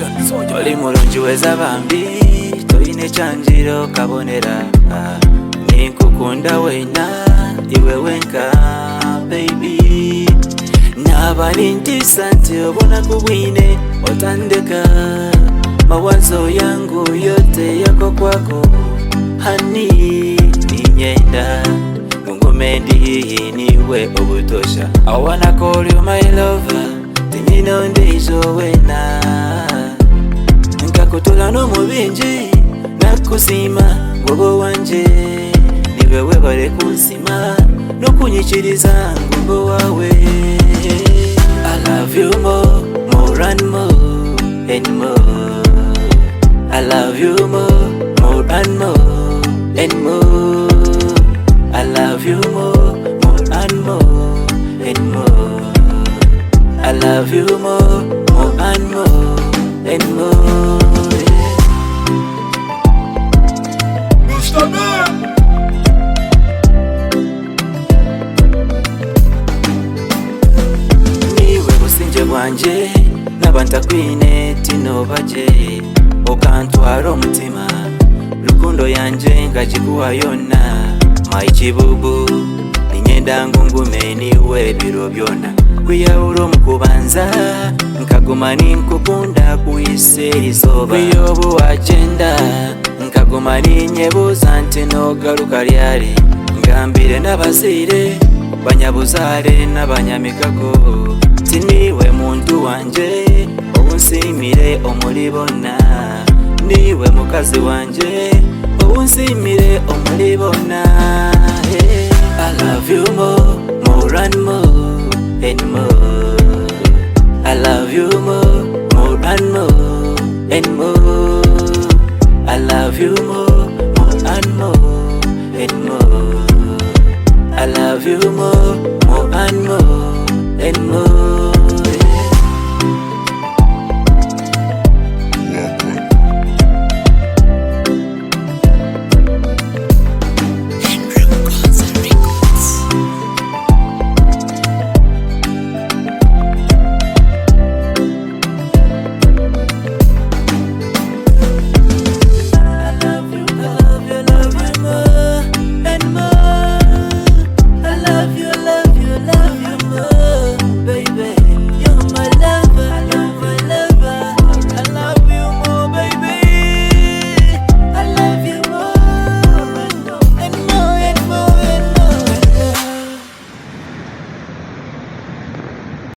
Oli mulungi weza bambi toyine kyanjiro kabonera ninkukunda wena iwe wenka baby nabali ntisa nti obona kubwine otandeka mawazo yangu yote yako kwako hani ninyenda mungumendi niwe obutosha I wanna call you my lover tinino ndizo wena nkakutula no mubinji nakusima ngobo wanje niwe webale kunsima nokunyikiriza ngobo wawe I love you more and more and more I love you more and more and more I love you more and more and more I love you more and more and more Mr. Man. Niwe businje bwanje nabantakwine tinobaje okantwara omutima rukundo yanje ngagikuwa yona maikibubu ninyenda ngume niwe biro byona kwiyawuro mukubanza nkaguma ninkukunda kuyise izoba yobu wagenda nkaguma ninyebuza nti nogaruka lyari ngambire n'abazire banyabuzare n'abanyamikago tiniwe muntu wanje obunsimire omulibona niwe mukazi wanje obunsimire omulibona I love you more and more and more I love you more and more and more I love you more and more and more I love you more and more and more